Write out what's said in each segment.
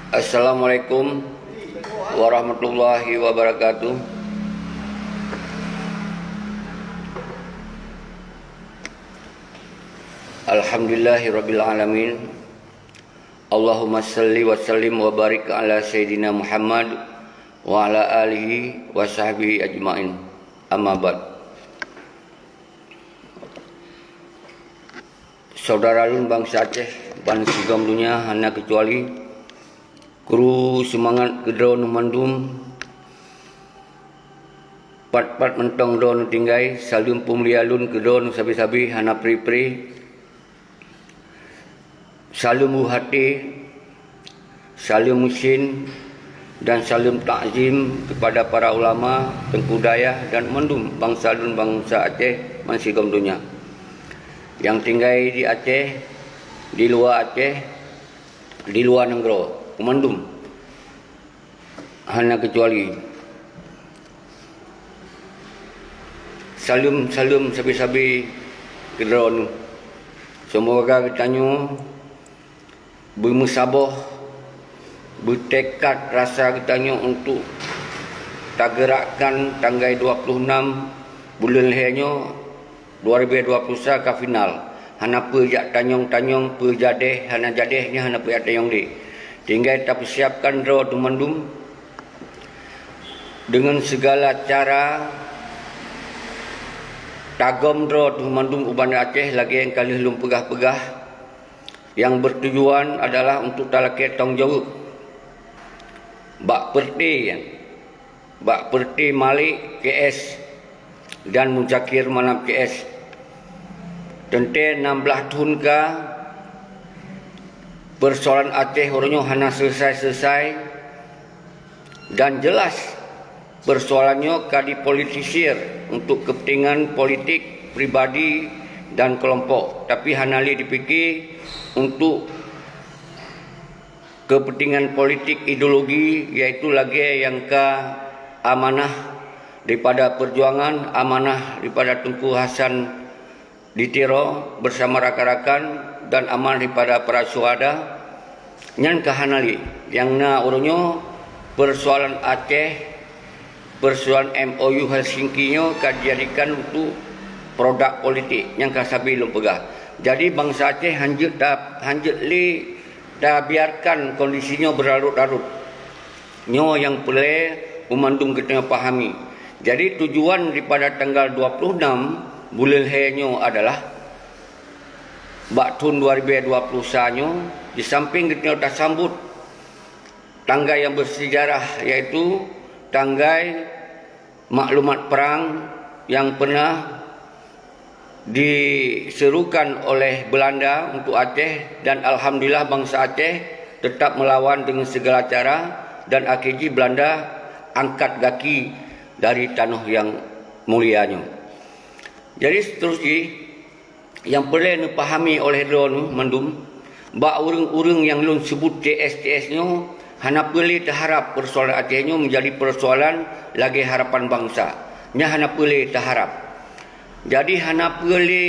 Assalamualaikum warahmatullahi wabarakatuh. Alhamdulillahirabbil alamin. Allahumma salli wa sallim wa barik ala sayyidina Muhammad wa ala alihi wa sahbihi ajmain. Amma ba'd. Saudara lun bangsa Aceh, ban sigam dunia hana kecuali kru semangat kedron mandum pat-pat mentong don tinggai salum pumlialun kedron sabi-sabi hana pri-pri salum hati salum musin dan salum takzim kepada para ulama tengku dayah dan mandum bangsa lun bangsa Aceh ban sigam dunia yang tinggal di Aceh, di luar Aceh, di luar negara, kumandum. Hanya kecuali salum sabi-sabi kedron. Semoga kitanya bermusabah, bertekad rasa kitanya untuk tak gerakkan tanggal 26 bulan lehernya 2021 ke final. Hana pejak tanyong pejadeh hana jadehnya hana pejak tanyong di. Tinggal kita persiapkan draw tu mandum dengan segala cara tagom draw tu mandum uban Aceh lagi yang kali belum pegah-pegah yang bertujuan adalah untuk talaket tanggungjawab bak perti Malik KS dan Muzakir Manap KS tentang 16 tahun ke persoalan Aceh orangnya hana selesai dan jelas persoalannya dipolitisir untuk kepentingan politik pribadi dan kelompok, tapi hana li dipikir untuk kepentingan politik ideologi, iaitu lagi yang ke amanah daripada perjuangan, amanah daripada Tunku Hasan ditiro bersama rakan-rakan dan amanah daripada para syuhada nyan kahanali yang na urunyo persoalan Aceh, persoalan MOU Helsinki-nya dijadikan untuk produk politik yang kasabi belum pegah. Jadi bangsa Aceh hanjut li dah biarkan kondisinya berlarut-larut. Nyo yang perlu umandung kita pahami. Jadi tujuan daripada tanggal 26 bulan Henyo adalah tahun 2020 sanyo di samping kita dah sambut tanggal yang bersejarah, iaitu tanggal maklumat perang yang pernah diserukan oleh Belanda untuk Aceh, dan alhamdulillah bangsa Aceh tetap melawan dengan segala cara dan akhirnya Belanda angkat kaki dari tanah yang mulianya. Jadi seterusnya yang perlu dipahami oleh drone mandum bak urang-urang yang lun sebut TS-TS-nya hana perlu terharap persoalan Aceh-nya menjadi persoalan lagi harapan bangsa. Nya hana perlu terharap. Jadi hana perlu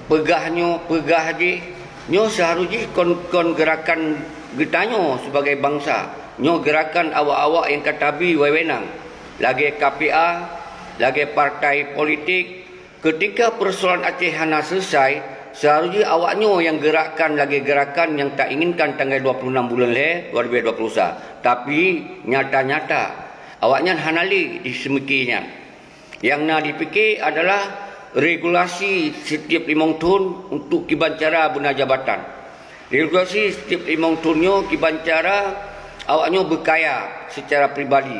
pegah je nyo seharusnya kon gerakan getanyo sebagai bangsa. Nyo gerakan awak-awak yang katabi wewenang, lagi KPA, lagi partai politik. Ketika persoalan Aceh hana selesai, seharusnya awaknya yang gerakkan lagi gerakan yang tak inginkan tanggal 26 bulan 2021. Tapi nyata-nyata awaknya hana li disemikinya. Yang nak dipikir adalah regulasi setiap 5 tahun untuk kibancara guna jabatan. Regulasi setiap 5 tahunnya kibancara awaknya berkaya secara pribadi,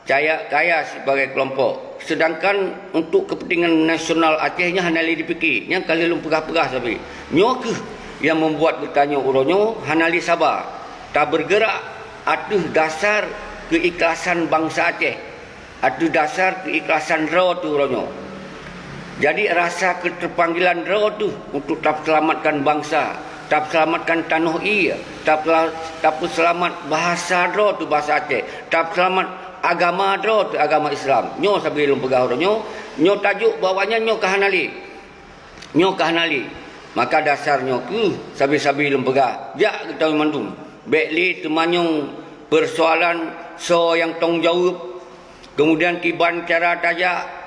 kaya sebagai kelompok. Sedangkan untuk kepentingan nasional Acehnya hana li dipikir. Yang kali lu pegah-pegah sabi. Nyo ke yang membuat bertanya uronyo hana li sabar. Tak bergerak atuh dasar keikhlasan bangsa Aceh. Atuh dasar keikhlasan raw tu uronyo. Jadi rasa keterpanggilan raw tu untuk tak selamatkan bangsa, tak selamatkan tanah ia, tak selamat bahasa raw tu bahasa Aceh, tak selamat agama draw tu agama Islam. Nyo sabi lum pegah nyo tajuk bawanya nyo kahanali. Maka dasarnya sabi-sabi lum pegah. Jak kita mandum Bekli temanyung persoalan so yang tong jawab. Kemudian kiban cara tajak.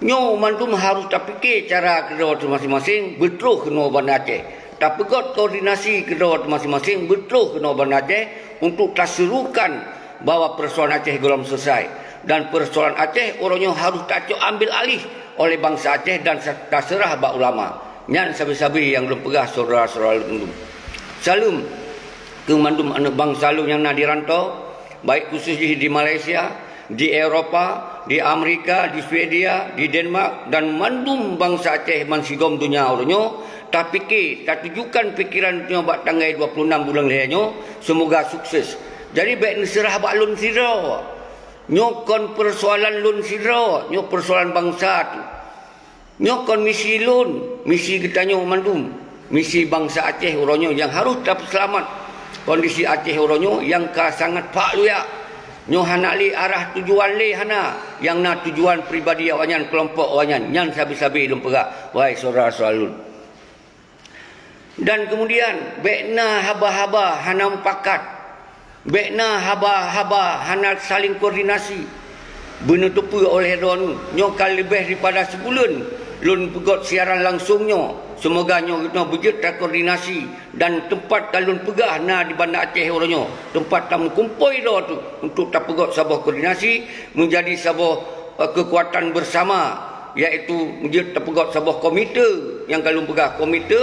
Nyo mantum harus tak fikir cara kedua masing-masing. Betul kena Bandar Aceh. Tak pegot koordinasi kedua masing-masing. Betul kena Bandar Aceh. Untuk tak serukan bahawa persoalan Aceh belum selesai. Dan persoalan Aceh orangnya harus tak ambil alih oleh bangsa Aceh dan tak serah bak ulama. Nyan sabi-sabi yang belum pegah saudara-saudara mandum. Salam ke mandum anak bangsa lu yang nak dirantau, baik khususnya di Malaysia, di Eropah, di Amerika, di Swedia, di Denmark dan mandum bangsa Aceh mansigom dunia orangnya. Tak fikir, tak tujukan fikiran dunia bak tanggal 26 bulan lehannya. Semoga sukses. Jadi baik serah bak lun sidra. Nyokon persoalan lun sidra, nyok persoalan bangsa tu. Nyokon misi lun, misi kita nyok mandum, misi bangsa Aceh orangnya yang harus dapat selamat. Kondisi Aceh orangnya yang sangat pak lu ya. Nyo hana li arah tujuan li hana yang na tujuan pribadi awanyan kelompok awanyan nyan sabi-sabi lum pegak wahai saudara-saudara lun. Dan kemudian bekna haba-haba hana mupakat, bekna haba-haba hana saling koordinasi benutupi oleh ron nyo kal lebih daripada sebulan lun pegot siaran langsungnya. Semoga nyo kita berjet koordinasi dan tempat kalun pegah na di Bandar Aceh orangnya. Tempat tamu kumpul dah tu untuk tak pegot sebuah koordinasi menjadi sebuah kekuatan bersama, iaitu menjadi tak pegot sebuah komite yang kalun pegah komite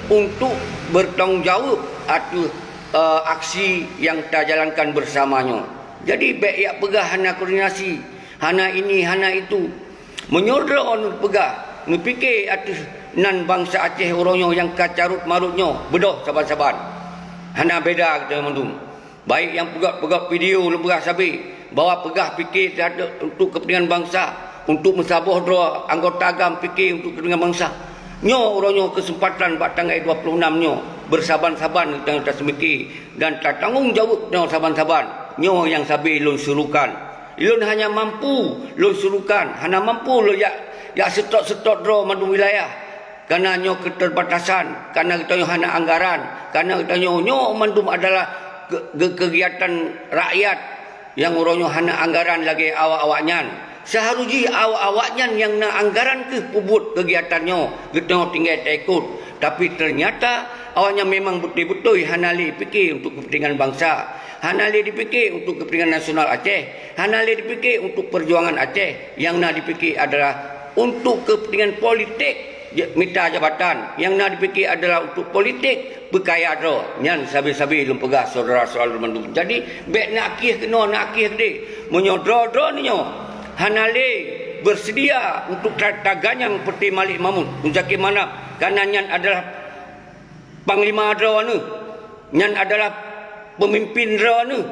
untuk bertanggungjawab atas aksi yang kita jalankan bersamanya. Jadi baik ya pegah hana koordinasi, hana ini, hana itu. Menyodra orang pegah, memikir atas nan bangsa Aceh orangnya yang kacarut marutnya bedoh saban-saban. Hana beda kita mandum. Baik yang pegah video lebih sabi bahawa pegah fikir untuk kepentingan bangsa, untuk mensabah dua anggota agam fikir untuk kepentingan bangsa. Nyo orangnya kesempatan bak tanggal 26 nyo bersaban-saban kita semiki dan tak tanggungjawab nyo saban-saban. Nyo yang sabi lun surukan. Lun hanya mampu lun surukan, hana mampu lun ya setot-setot dro mandum wilayah. Karena nyo keterbatasan, karena kita nyo hana anggaran, karena kita nyo mandum adalah kegiatan rakyat yang orangnya hana anggaran lagi awak-awaknya. Seharusnya awak-awaknya yang na anggaran ke pubut kegiatannya, kita nyo tinggal ikut. Tapi ternyata awaknya memang betul-betul hana li fikir untuk kepentingan bangsa, hana li dipikir untuk kepentingan nasional Aceh, hana li dipikir untuk perjuangan Aceh. Yang nak dipikir adalah untuk kepentingan politik. Minta jabatan yang nak dipikir adalah untuk politik berkaya dro nyan sabi-sabi lum pegah saudara-saudara mandum. Jadi baik nak akih kena nak akih de menyodro-dro ni nyo hanale bersedia untuk taganyang peti Malik Mahmud Muzakir Manap kerana nyan adalah panglima dro anu, nyan adalah pemimpin dro anu,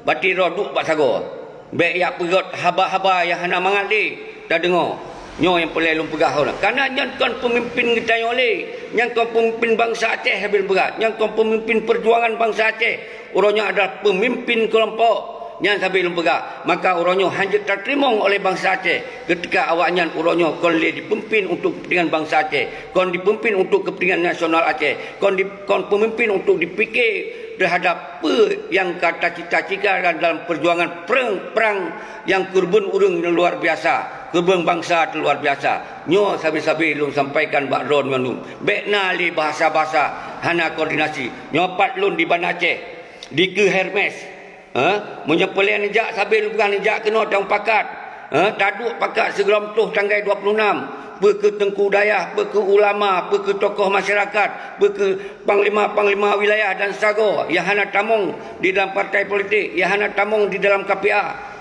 bati ro duk bak sago baik ya pegot haba-haba yang hana mangat de dah dengar. Nyo yang pelai lum pegah orang. Karena yang kan pemimpin kita oleh, yang kan pemimpin bangsa Aceh habil berat, yang kan pemimpin perjuangan bangsa Aceh. Orangnya adalah pemimpin kelompok yang habil lum pegah. Maka orangnya hanya terterima oleh bangsa Aceh. Ketika awaknya orangnya kon dipimpin untuk kepentingan bangsa Aceh, kon dipimpin untuk kepentingan nasional Aceh, kon pemimpin untuk dipikir terhadap apa yang kata cita-cita dalam perjuangan perang yang kurban urang luar biasa. Kebun bangsa luar biasa. Nyo sabi-sabi lun sampaikan bak ron mandum. Bekna li bahasa-bahasa hana koordinasi. Nyopat lun di Bandar Aceh. Di ke Hermes. Menyepelian nejak sabi lun bukan nejak kena tang pakat. Taduk pakat segeram tuh tanggal 26. Berke Tengku Dayah, berke ulama, berke tokoh masyarakat, berke panglima-panglima wilayah dan sago yang hana tamung di dalam partai politik, yang hana tamung di dalam KPA.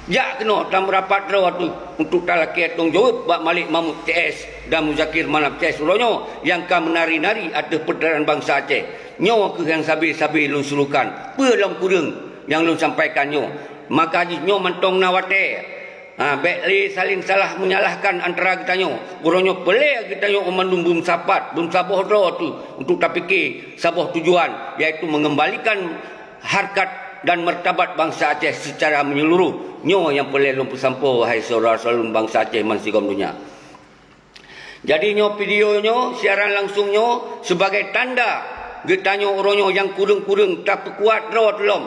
Jak kena dalam rapat rawat tu untuk talaki tanggungjawab bak Malik Mahmud TS dan Muzakir Manap TS ulonyo yang kan menari-nari atas perdaran bangsa Aceh. Nyo ke yang sabi-sabi lun surukan. Apa dalam kurang yang lun sampaikan nyo. Maka nyo mentong nawate. Baiklah saling salah menyalahkan antara kita nyo. Ulonyo pelai kita nyo mandum bum sapat, bum saboh ro tu untuk tak fikir saboh tujuan iaitu mengembalikan harkat dan martabat bangsa Aceh secara menyeluruh. Nyo yang boleh lumpuh sampo wahai saudara-saudara bangsa Aceh mansigom dunia. Jadi nyo video nyo siaran langsung nyo sebagai tanda Getanyo oronyo yang kurung-kurung tak kuat ro telom.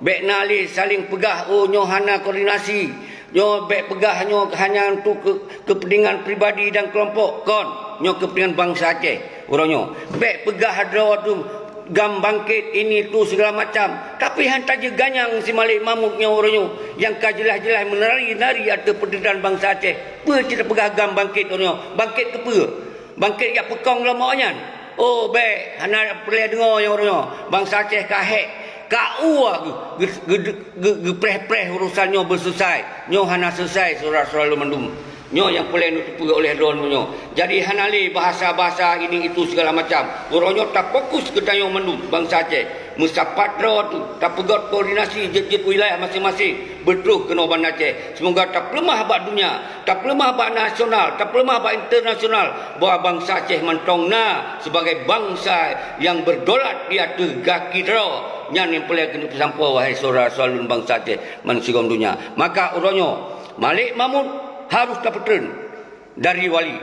Bek nali saling pegah nyo hana koordinasi. Nyo bek pegah nyo hanya untuk kepentingan pribadi dan kelompok kon. Nyo kepentingan bangsa Aceh oronyo. Bek pegah ro tu gam bangkit ini tu segala macam. Tapi hantar je ganyang si Malik Mahmudnya oronyo yang kajelas-jelas menari-nari ada pendirian bangsa Aceh. Apa cerita pegah gam bangkit oronyo? Bangkit ke apa? Bangkit ya pekong lemoknya. Oh baik, hana boleh dengar yang oronyo. Bangsa Aceh kahek, kau gepreh-preh urusannya berselesai. Nyo hana selesai surah-surah mendum. Nyo yang boleh nutupi oleh dononyo. Jadi hanali bahasa-bahasa ini itu segala macam. Oronyo tak fokus ke dayong mendum bangsa Aceh. Musapat tu tak pegot koordinasi jet-jet wilayah masing-masing. Betul kena ban Aceh. Semoga tak pelemah bak dunia, tak pelemah bak nasional, tak pelemah bak internasional. Bahawa bangsa Aceh mentong sebagai bangsa yang berdolat di atas kaki dero. Yang boleh kena pesampau wahai saudara-saudara bangsa Aceh mensigom dunia. Maka oronyo Malik Mahmud harus dapatkan dari wali.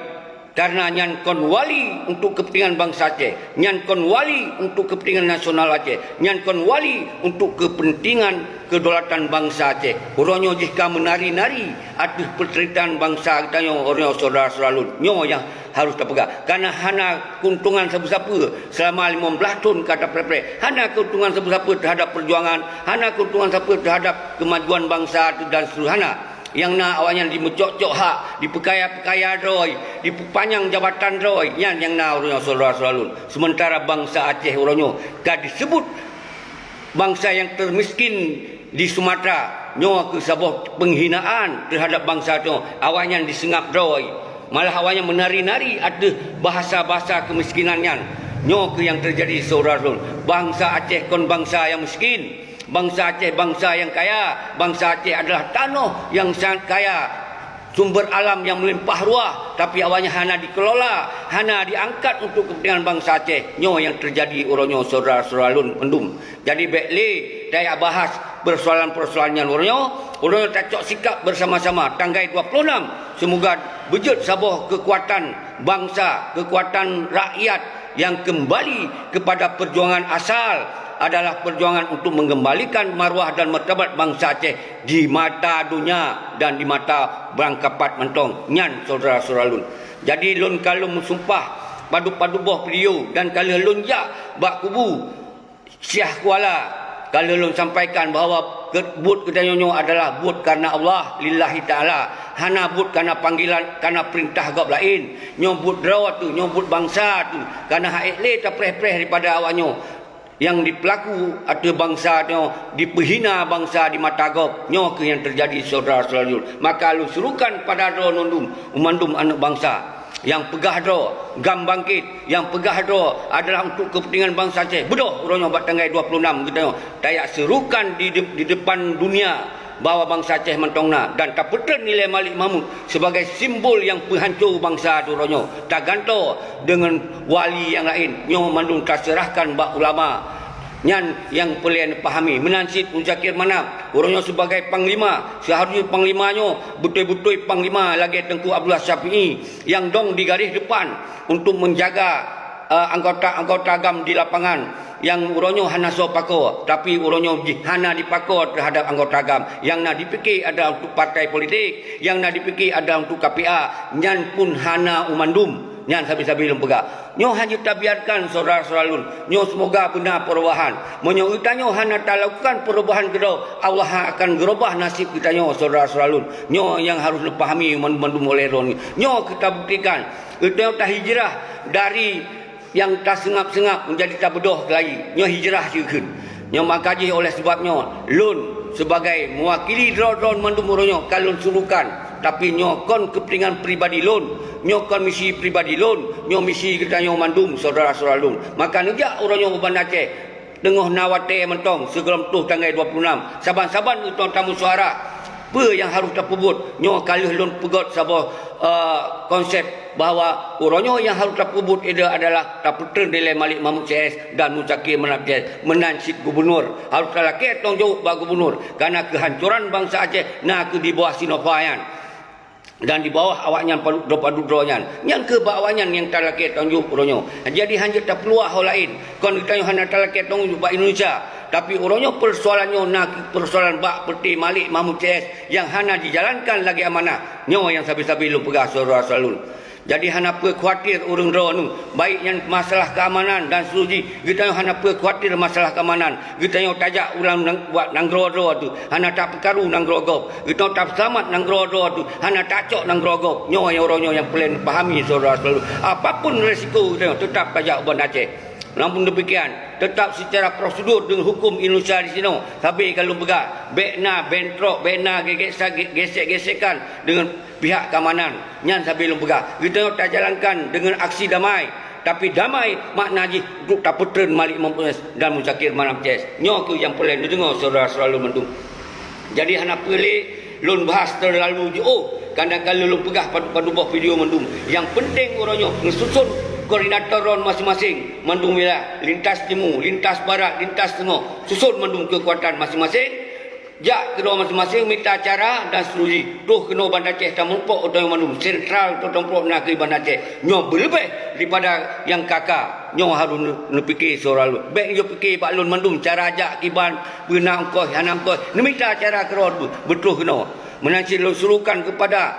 Karena nyan kon wali untuk kepentingan bangsa Aceh. Nyan kon wali untuk kepentingan nasional Aceh. Nyan kon wali untuk kepentingan kedaulatan bangsa Aceh. Oronyo jika menari-nari atas perteritan bangsa kita yang oronyo saudara-saudara nyo yang harus terpegang. Karena hana keuntungan siapa-siapa selama 15 tahun kata pre-pre. Hana keuntungan siapa-siapa terhadap perjuangan. Hana keuntungan siapa terhadap kemajuan bangsa dan seluruh hana. Yang nak awaknya dimecok-cok hak, dipekaya-pekaya roy, dipanjang jabatan roy, yang nak orangnya saudara-saudara. Sementara bangsa Aceh orangnya gak disebut bangsa yang termiskin di Sumatera. Nyo ke sebuah penghinaan terhadap bangsa itu. Awaknya disengap roy. Malah awaknya menari-nari ada bahasa-bahasa kemiskinannya. Nyo ke yang terjadi saudara-saudara. Bangsa Aceh kon bangsa yang miskin. Bangsa Aceh bangsa yang kaya. Bangsa Aceh adalah tanah yang sangat kaya. Sumber alam yang melimpah ruah. Tapi awalnya hana dikelola. Hana diangkat untuk kepentingan bangsa Aceh. Nyo yang terjadi oronyo saudara-saudara mendum. Jadi bekli saya bahas persoalan-persoalannya oronyo. Oronyo tak cok sikap bersama-sama. Tanggai 26. Semoga bejut sabuh kekuatan bangsa. Kekuatan rakyat yang kembali kepada perjuangan asal. Adalah perjuangan untuk mengembalikan maruah dan martabat bangsa Aceh di mata dunia dan di mata berangkapat mentong nyan saudara-saudara lun. Jadi lun kalau mensumpah padu-padu boh beliau dan kalau lun jak bak kubu Syah Kuala, kalau lun sampaikan bahawa but kedanyonyo adalah but karena Allah lillahi ta'ala, hana but karena panggilan, karena perintah gap lain. Nyobut rawat tu, nyobut bangsa tu, karena hak le tak preh-preh daripada awaknyo yang dipelaku atau bangsa nyo dipehina bangsa di mata gop nyo ke yang terjadi saudara-saudara. Maka lu suruhkan pada ro nondum umandum anak bangsa yang pegah ro gam bangkit, yang pegah ro adalah untuk kepentingan bangsa Aceh. Bedoh uronyo bat tanggal 26 kita tayak serukan di depan dunia bahawa bangsa Aceh mentongna dan tak betul nilai Malik Mahmud sebagai simbol yang penghancur bangsa tu ronyo. Tak ganto dengan wali yang lain. Nyo mandung terserahkan bak ulama. Nyan yang perlu pahami. Menansib Muzakir Manap. Ronyo sebagai panglima. Seharusnya panglimanya betul-betul panglima lagi Tengku Abdullah Syafi'i yang dong di garis depan untuk menjaga anggota-anggota agam di lapangan. Yang uronyo hana so pako, tapi uronyo hana dipako terhadap anggota agam. Yang nak dipikir ada untuk partai politik, yang nak dipikir ada untuk KPA. Nyan pun hana umandum. Nyan sabi-sabi lum pegak. Nyo hanya tabiarkan saudara-saudara lun. Nyo semoga benar perubahan. Menyo utanyo hana tak lakukan perubahan kedau. Allah akan gerubah nasib kita nyo saudara-saudara lun. Nyo yang harus dipahami umandum oleh ron. Nyo kita buktikan. Kita tak hijrah dari yang tak sengap-sengap menjadi tak bedoh lagi. Nyo hijrah juga. Nyo makaji oleh sebabnya lun sebagai mewakili drone mandum oronyo kalun surukan. Tapi nyo kon kepentingan pribadi lun. Nyo kon misi pribadi lun. Nyo misi kita nyo mandum saudara-saudara lun. Maka nejak oronyo Uban Aceh dengoh nawate mentong sebelum tuh tanggal 26. Saban-saban itu tamu suara. Apa yang harus terpubut? Nyo kalih lun pegot sebuah konsep bahawa oronyo yang harus terpubut itu adalah terputer nilai Malik Mahmud CS dan Muzakir Manap CS menansib gubernur. Harus lelaki tanggung jawab bagi gubernur. Karena kehancuran bangsa Aceh nak di bawah Sinovayan. dan di bawah awaknya padu-padu-dronya yang ke bawahnya yang talake tunjuk uronyo. Jadi hanya tak peluang hal lain kon kita hanya talake tunjuk bak Indonesia, tapi uronyo persoalannya nak persoalan bak peti Malik Mahmud CS yang hana dijalankan lagi amanah nyo yang sabi-sabi lu pegah saudara salun. Jadi hana apa khawatir urang ro nu baik yang masalah keamanan dan seluji kita hana apa khawatir masalah keamanan kita yang tajak ulang buat nang ro tu hana tak perkaru nang grogop kita tak selamat nang ro tu hana tak cok nang grogop nyo yang oronyo yang pelan pahami saudara selalu apapun resiko kita tetap tajak Banda Aceh. Namun demikian tetap secara prosedur dengan hukum Indonesia di sini tapi kalau begak bekna bentrok bekna gesek-gesekan dengan pihak keamanan nyan sampai begak kita tak jalankan dengan aksi damai, tapi damai makna ji duk tak petren Malik Mahmud dan Muzakir Malam CS nyo tu yang paling dengar saudara selalu mendung. Jadi hana pelik lun bahas terlalu kadang-kadang lun pegah padu buah video mendung yang penting orangnya ngesusun koordinator ron masing-masing mandung wilayah lintas timur, lintas barat, lintas tengah susun mandung kekuatan masing-masing jak kedua masing-masing minta acara dan seluruh tuh kena Banda Aceh tak melupak atau yang mandung sentral atau tempat nak ke Banda Aceh nyo berlebih daripada yang kakak nyo harus fikir seorang lu baik nyo fikir pak lun mandung cara ajak kiban benang kau hanam kau minta acara keron betul kena menanci lu suruhkan kepada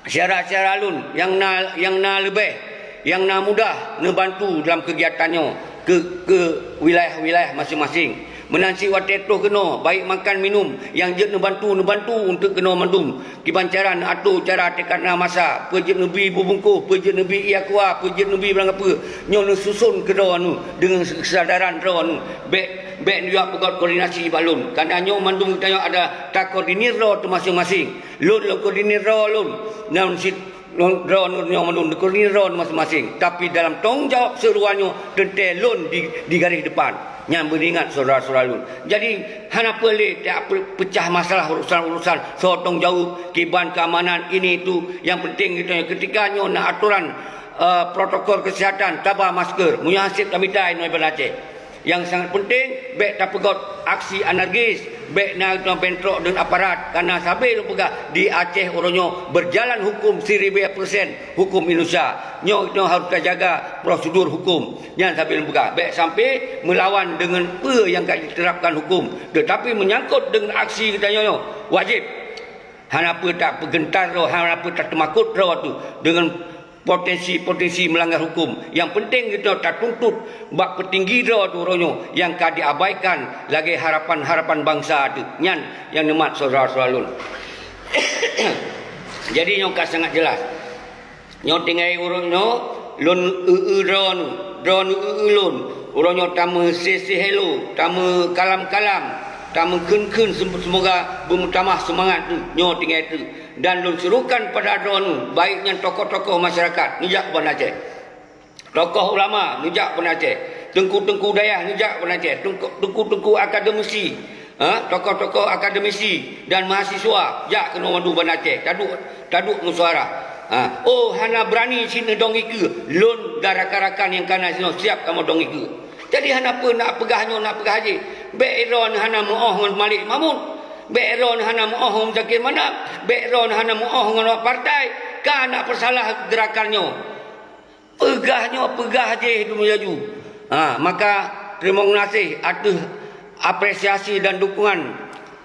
syarat-syarat lun yang na lebih yang nak mudah ngebantu dalam kegiatannya ke wilayah-wilayah masing-masing. Menansi wateto kena baik makan minum yang jet ngebantu untuk kena mandum. Kibancaran atur cara tekadna masa, pejit nebi bubungkuh, pejit nebi iakwa, pejit nebi berang apa. Nyo susun kedua anu dengan kesadaran ro anu. Bek dia pegat koordinasi balun. Karena nyo mandum kita ada tak koordinir ro tu masing-masing. Lun lo koordinir ro lun. Namun drone yang menun drone masing-masing tapi dalam tanggungjawab seruannya tentang lun di garis depan yang beringat saudara-saudara lun. Jadi hana pelik tak pecah masalah urusan-urusan sotong jauh kiban keamanan ini itu yang penting kita ketika nyo nak aturan protokol kesihatan tabah masker munyasib kami dai noi Banda Aceh. Yang sangat penting baik tak pegot aksi anarkis baik nak bentrok dengan aparat karena sampai lu pegah di Aceh orangnya berjalan hukum 1000% hukum Indonesia nyo harus jaga prosedur hukum jangan sampai lu pegah baik sampai melawan dengan apa yang diterapkan hukum tetapi menyangkut dengan aksi kita nyo wajib hana apa tak pergentar hana apa tak termakut tu dengan potensi melanggar hukum. Yang penting kita tak tuntut bak petinggi dah tu ronyo yang ka diabaikan lagi harapan bangsa tu. Nyan yang nemat saudara-saudara lun. Jadi nyo ka sangat jelas. Nyo tinggai uronyo lun drone lun. Uronyo tamu sesi hello, tamu kalam-kalam, tamu kun semoga bermutamah semangat tu nyo tinggai tu. Dan lun suruhkan pada drone baiknya tokoh-tokoh masyarakat nijak Banda Aceh, tokoh ulama nijak Banda Aceh, tengku-tengku dayah nijak Banda Aceh, tengku-tengku akademisi, tokoh-tokoh akademisi dan mahasiswa jak kena mandu Banda Aceh taduk musyawarah. Hana berani sini dongi ke lun darak-darakan yang kana sini siap kamu dongi ke. Jadi hana apa nak pegahnya nak pegah haji beron hana muoh dengan Malik Mahmud, beron hana muoh Muzakir mana, beron hana muoh dengan partai kan nak persalah gerakannya pegah haji itu melaju. Maka terima kasih atas apresiasi dan dukungan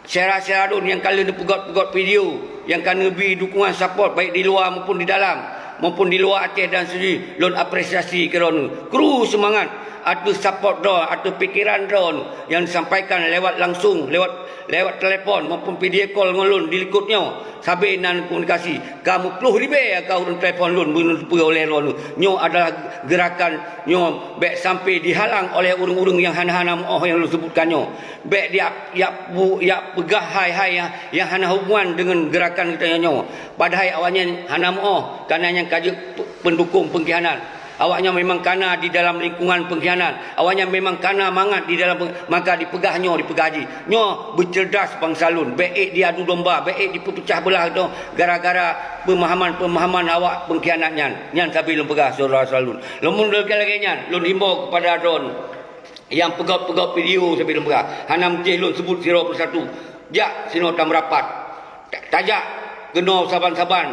syarah-syarah yang kalian pegot-pegot video yang kena beri dukungan support baik di luar maupun di dalam maupun di luar Aceh dan sendiri lon apresiasi kerana kru semangat atau support drone atau pikiran drone yang disampaikan lewat langsung lewat telefon maupun video call ngulun dilikutnya sabi nan komunikasi kamu peluh ribe kau telefon lun bunun oleh lun nyo adalah gerakan nyo baik sampai dihalang oleh urang-urang yang hana-hana yang lu sebutkannya baik dia pegah hai yang hana hubungan dengan gerakan kita nyo padahal awalnya hana kerana yang kaji pendukung pengkhianat. Awaknya memang kana di dalam lingkungan pengkhianat. Awaknya memang kana mangat di dalam maka dipegahnya dipegaji. Nyo bercerdas bangsa lun. Baik dia adu domba, baik dipecah belah tu gara-gara pemahaman awak pengkhianatnya. Nyan sabi lun pegah saudara-saudara lun. Lamun lagi nyan lun himbau kepada drone yang pegot-pegot video sabi lun pegah. Hanam teh lun sebut siro persatu. Jak sino tam rapat. Tajak kena saban-saban.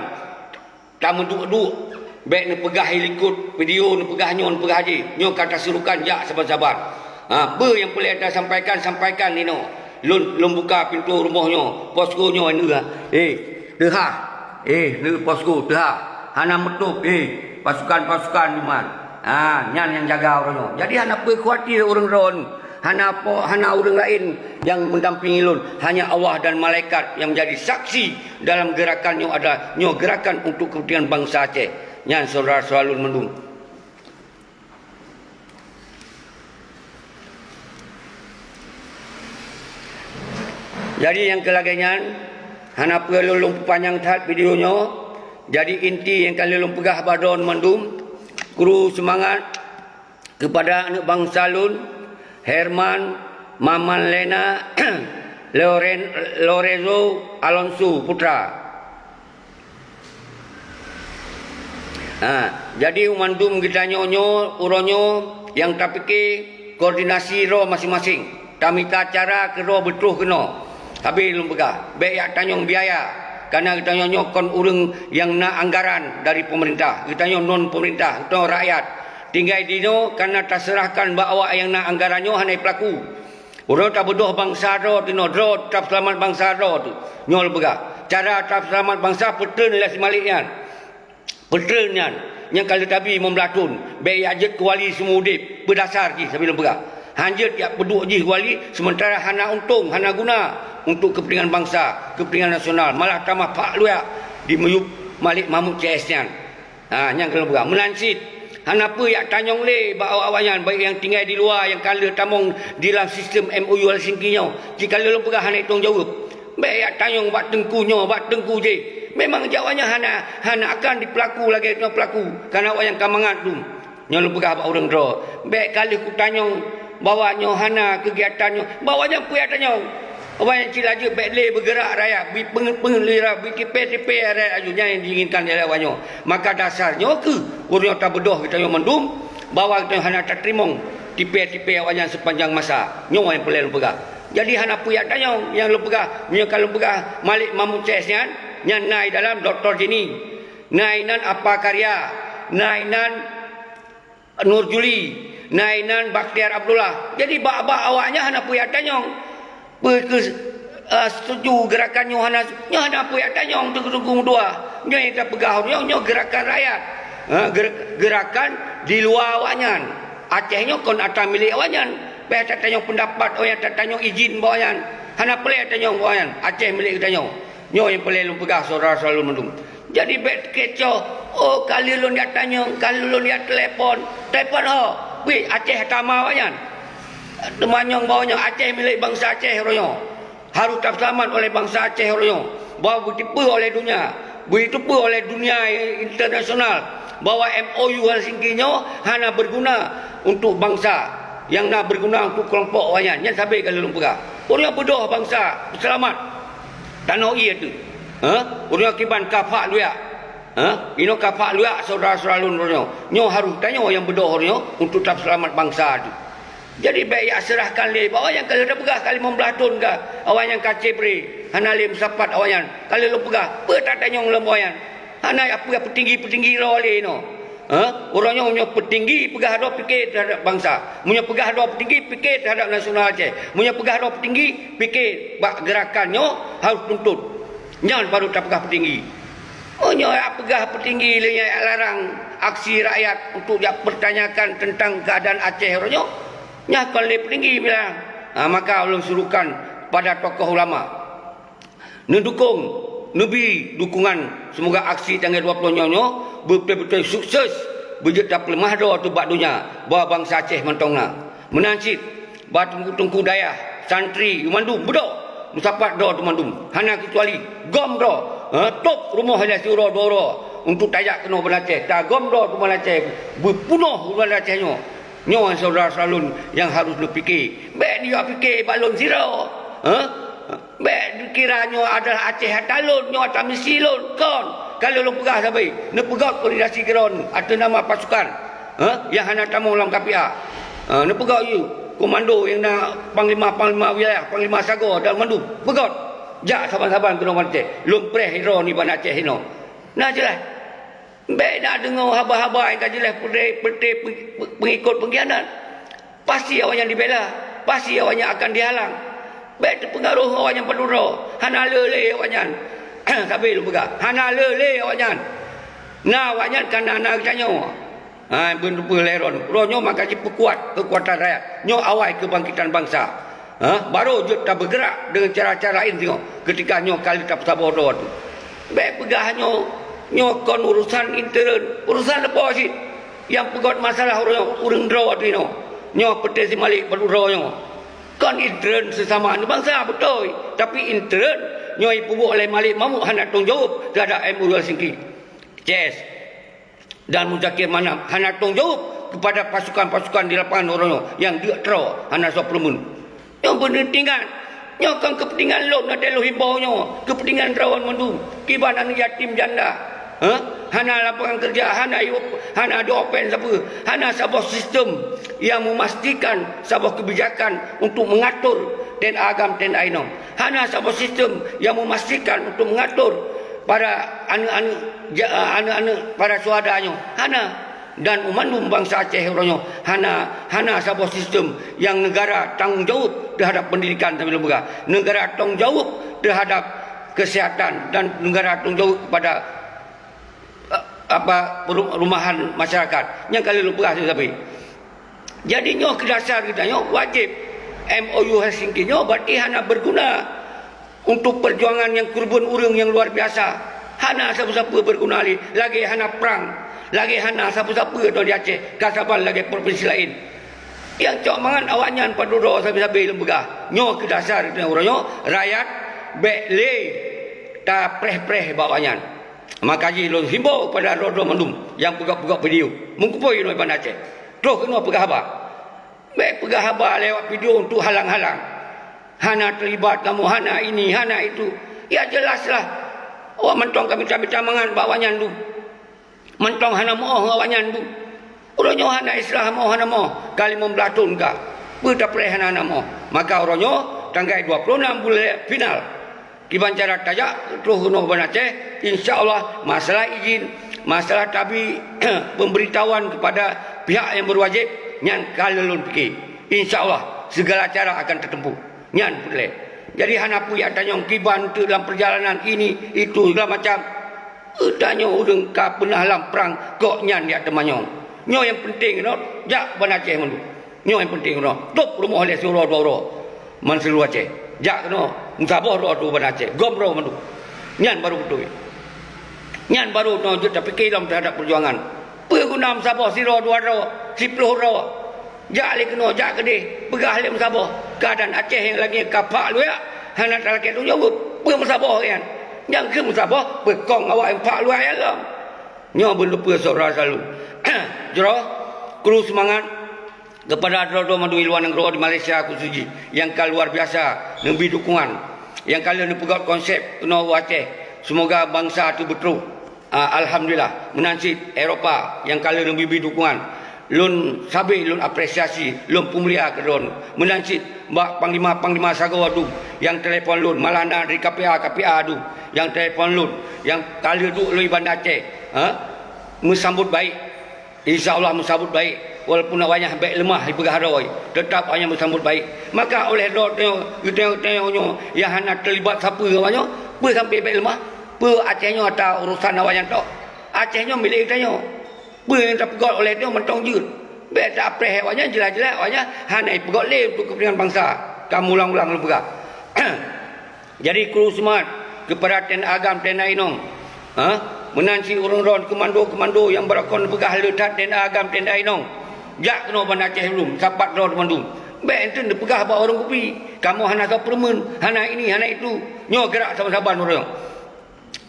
Tak menduk-duk. Baik ni pegah helikut video ni pegah nyo haji. Nyo kata surukan jak saban-saban. Apa yang boleh anda sampaikan ni no. Lun buka pintu rumahnya, posko nyo ni dah. Ni posko dah. Hana metup pasukan-pasukan di mana. Nyan yang jaga orangnya. Jadi hana apa khawatir orang ron. Hana orang lain yang mendampingi lun. Hanya Allah dan malaikat yang menjadi saksi dalam gerakannya adalah gerakan untuk kepentingan bangsa Aceh. Nyan saudara selalu mendung. Jadi yang kelagaian hana perlu lung panjang tat videonya. Jadi inti yang kali lung pegah badon mendum. Kru semangat kepada anak bangsa lun, Herman, Maman Lena, Lorenzo Alonso Putra. Jadi umandum kita nyonyo, uronyo yang tak fikir koordinasi roh masing-masing. Tamita cara ke roh betul kena. Habis lum pegah. Baik yak tanyong biaya. Karena kita nyonyo kon urang yang nak anggaran dari pemerintah. Kita nyonyo non pemerintah, kita rakyat. Tinggal dino karena terserahkan bahawa yang nak anggarannya hanai pelaku. Orang tak berdoh bangsa ro dino dro tak selamat bangsa ro tu. Nyol pegah. Cara tak selamat bangsa petern lah semaliknya. Peternnya yang kalau tabi membelatun. Baik ajat kuali semua udip berdasar ki sebelum pegah. Hanjat yak peduk ji kuali sementara hana untung, hana guna untuk kepentingan bangsa, kepentingan nasional. Malah tambah pak luak di meyup Malik Mahmud CS-nya. Yang kalau pegah menansit. Hanapa yak tanyong le bahawa awanyan baik yang tinggal di luar yang kala tamong di dalam sistem MOU Helsinki-nya. Jika lu pegah hana tanggungjawab. Baik yak tanyong buat tengku je. Memang jawabnya hana akan dipelaku lagi pelaku. Karena awak yang kamangat tu. Nyo pegah bak orang dro. Baik kali ku tanyong bawa nyo hana kegiatannya. Bawanya puya tanyong. Orang yang cilaju baik le bergerak raya, pengelira, tipe raya ajunya yang diinginkan oleh awanyo. Maka dasarnya ke orang tak berdoh kita yang mendum bahawa kita hana tak terima tipe awannya sepanjang masa. Nyo yang boleh pegah. Jadi hana puya tanya yang lu pegah, nyo kalau pegah Malik Mahmud CS-nya yang naik dalam Dr. Jenny. Nainan apa karya, nainan Nur Juli, nainan Bakhtiar Abdullah. Jadi bak-bak awaknya hana puya tanya. Setuju gerakan Yohana apa yang tanya untuk dukung dua nyo yang tak pegah nyo gerakan rakyat gerakan di luar awanyan Acehnya kon atas milik awanyan peh tak tanya pendapat yang tak tanya izin bawayan hana pelai tanya bawayan Aceh milik kita nyo yang pelai lu pegah saudara selalu mendung jadi bet kecoh kali lu dia tanya kali lu dia telefon Aceh tama awanyan Temanyong bawanya Aceh milik bangsa Aceh royo. Harus tak selamat oleh bangsa Aceh royo. Bahawa ditipu oleh dunia. Ditipu oleh dunia internasional. Bahawa MOU Helsinki-nya hanya berguna untuk bangsa. Yang nak berguna untuk kelompok wayan. Yang sampai kalau lumpur. Orang berdoa bangsa selamat. Tanah itu. Orang kiban kapak luak. Ino kapak luak saudara-saudara royo. Nyo harus tanya yang berdoa royo untuk tak selamat bangsa itu. Jadi baik ya serahkan le bawa yang kalau dah pegah kali membelatun ke awan yang kacebre hana le sapat awan yang kalau lu pegah pe tak tanyong lemboyan hana apa petinggi ro le no orangnya punya petinggi pegah do fikir terhadap bangsa punya pegah do petinggi fikir terhadap nasional Aceh punya pegah do petinggi fikir bak gerakannya harus tuntut jangan baru tak pegah petinggi nyo pegah petinggi le larang aksi rakyat untuk dia pertanyakan tentang keadaan Aceh ronyo kalau dia petinggi bilang maka Allah suruhkan pada tokoh ulama mendukung Nabi dukungan semoga aksi tanggal 20 nyonyo betul-betul sukses berjaya lemah doa tu bak dunia bahawa bangsa Aceh mentongna menansib batungku daya santri umandum bedok musapat doa tu mandum hana kecuali gom doa top rumah ada suro doro untuk tayak kena Aceh tak gom doa tu Aceh berpunuh Acehnya nyawa saudara salun yang harus lu fikir. Baik dia fikir balon zero. Baik kiranya adalah Aceh talun, nyawa tak mesti lun kon. Kalau lu pegah sampai, ne pegah koordinasi geron atau nama pasukan. Yang hana tamu dalam KPA. Ne pegah you komando yang nak panglima wilayah, panglima sago dalam mandu. Pegot. Jak saban-saban kena Aceh. Lum preh hero ni ban Aceh hino. Nah jelas. Baik nak dengar haba-haba yang jelas putih pengikut pengkhianat. Pasti awaknya dibela. Pasti awaknya akan dihalang. Baik terpengaruh awaknya pendura. Hana lele awaknya. Sampai lu pegang. Hana lele awaknya. Nah awaknya kan anak tanya. Berupa leron. Ronyo makasih perkuat kekuatan rakyat. Nyo awal kebangkitan bangsa. Baru je tak bergerak dengan cara-cara lain tengok. Ketika nyo kali tak sabar tu. Baik pegah nyo kon urusan intern. Urusan apa sih? Yang pegot masalah orang draw tu nyo petis malik berdura nyo. Kon intern sesama anu bangsa betul. Tapi intern nyo ibu oleh malik mamuk hendak tanggungjawab terhadap MU Helsinki. Yes. Dan Muzakir Manap hendak tanggungjawab kepada pasukan-pasukan di lapangan orang yang dia draw hendak soplemen. Yang pentingan nyo kan kepentingan lo nak telo himbau nyo, kepentingan rawan mandu, kiban anak yatim janda. Hana lapangan kerja, hana ada open siapa, hana sebuah sistem yang memastikan sebuah kebijakan untuk mengatur ten agam ten ainom. Hana sebuah sistem yang memastikan untuk mengatur para anak-anak para suhadanyo. Hana dan umandum bangsa Aceh orangnya hana sebuah sistem yang negara tanggungjawab terhadap pendidikan sambil lembaga, negara tanggungjawab terhadap kesihatan dan negara tanggungjawab kepada perumahan masyarakat yang kali lembaga sampai. Jadi nyo kedasar kita nyo wajib MOU Helsinki nyo berarti hana berguna untuk perjuangan yang kurban urang yang luar biasa. Hana siapa-siapa berguna lagi hana perang. Lagi hana siapa-siapa di Aceh, Kasaban lagi provinsi lain. Yang cok mangan awaknya paduro sabi-sabi lembaga. Nyo ke dasar orangnya rakyat bekle ta preh-preh bawanya. Maka ji lo himbau pada rodo mandum yang pegak-pegak video. Mengkupoi no Iban Aceh. Terus kena pegah haba. Bek pegah haba lewat video untuk halang-halang. Hana terlibat kamu, hana ini, hana itu. Ya jelaslah. Awak mentong kami mangan bawanya tu. Mentong hana moh awaknya tu. Orangnya hana Islam moh hana moh. Kali membelatun ka. Berita pereh hana moh. Maka orangnya tanggal 26 bulan final. Kiban cara tajak terus kena Iban Aceh. InsyaAllah masalah izin, masalah tabi pemberitahuan kepada pihak yang berwajib nyan kalelun fikir. InsyaAllah segala cara akan tertempuh. Nyan boleh. Jadi hana puya tanyong kiban tu dalam perjalanan ini itu segala macam. Tanya urang ka pernah dalam perang kok nyan dia temanyong. Nyo yang penting no jak Iban Aceh mandu. Nyo yang penting no. Top rumah le suruh dua man seluruh Aceh. Jak no musabah ro tu Iban Aceh. Gomro mandu. Nyan baru betul. Nyan baru no je tapi dalam terhadap perjuangan. Peguna musabah siro dua ro, 10 ro. Jak le kena jak gede. Pegah le musabah. Keadaan Aceh yang lagi kapak lu ya. Hana talaket tu jawab. Pe musabah kan. Yang ke musabah bekong awak yang pak luar alam. Nyo belum lupa saudara selalu. Jero kru semangat kepada Rodo Madu Iluan Negro di Malaysia khususnya yang luar biasa lebih dukungan. Yang kalian pegang konsep kena Aceh. Semoga bangsa itu betul. Alhamdulillah menansit Eropah yang kalian lebih dukungan. Lun sabi lun apresiasi lun pemulia kedon menansit mbak panglima Sagawa tu yang telefon lun malana dari KPA tu yang telefon lun yang kali tu lu Iban Aceh mesambut baik insyaallah mesambut baik walaupun awaknya baik lemah di pegaharoi tetap hanya mesambut baik maka oleh dot tengok yang hana terlibat siapa awaknya pe sampai baik lemah pe Acehnya atau urusan awaknya tok Acehnya milik tanya apa yang terpegot oleh dia mentong jut. Biar tak apreh awaknya jelas-jelas awaknya hana pegot le untuk kepentingan bangsa. Kamu ulang-ulang lembaga. Jadi kru semangat kepada ten agam ten ainong. Menansi urang-urang komando yang berakon pegah letat ten agam ten ainong. Jak kena Iban Aceh belum sapat ro mandum. Baik enten pegah ba orang kopi. Kamu hana suplemen, hana ini, hana itu. Nyo gerak saban-saban orang.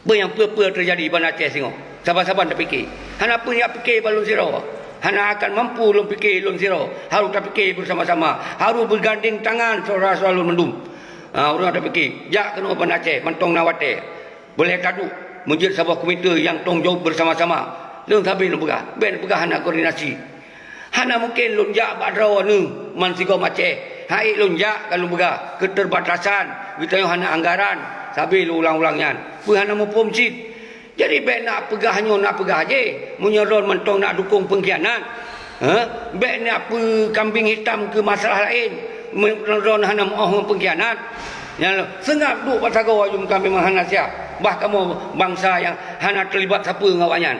Apa yang terjadi Iban Aceh tengok. Saban-saban tak fikir. Hana pun nak fikir balun siro. Hana akan mampu lun fikir lun siro. Harus tak fikir bersama-sama. Harus berganding tangan saudara-saudara lun mendum. Orang tak fikir. Jak kena Iban Aceh mentong nawate. Boleh taduk menjadi sebuah komite yang tanggungjawab bersama-sama. Lun sabi lun pegah. Ben pegah hana koordinasi. Hana mungkin lun jak badraw ni man sigo Aceh. Hai lun jak kan lun pegah keterbatasan kita yang hana anggaran. Sabi lu ulang-ulangnya. Hana mau pomsit. Jadi baik nak pegahnya nak pegah je. Menyeron mentong nak dukung pengkhianat. Baik nak kambing hitam ke masalah lain. Menyeron hana mau pengkhianat. Yang sengap duk pasal kau jum kambing hana siap. Bah kamu bangsa yang hana terlibat siapa ngawanya.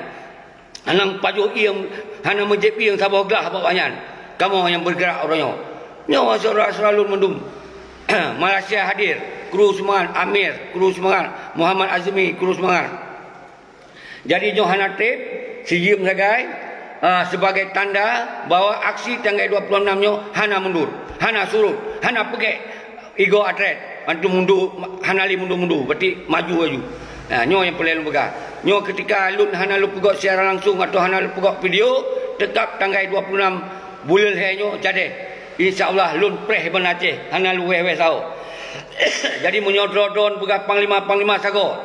Hana pajuk iam hana menjep iam sabah gelah bawanya. Kamu yang bergerak orangnya. Nyawa selalu mendum. Malaysia hadir. Kru semangat Amir, kru semangat Muhammad Azmi, kru semangat. Jadi Johanna Trip sijim sebagai sebagai tanda bahawa aksi tanggal 26 nyo hana mundur, hana surut, hana pergi ego atret, antu mundur, hana li mundur, berarti maju. Nah, nyo yang perlu pegang. Nyo ketika lun hana lu pegok secara langsung atau hana lu pegok video, tetap tanggal 26 bulan nyo jadi. InsyaAllah lun preh ben Aceh, hana lu wewe sao. Jadi menyodron pegang panglima sago.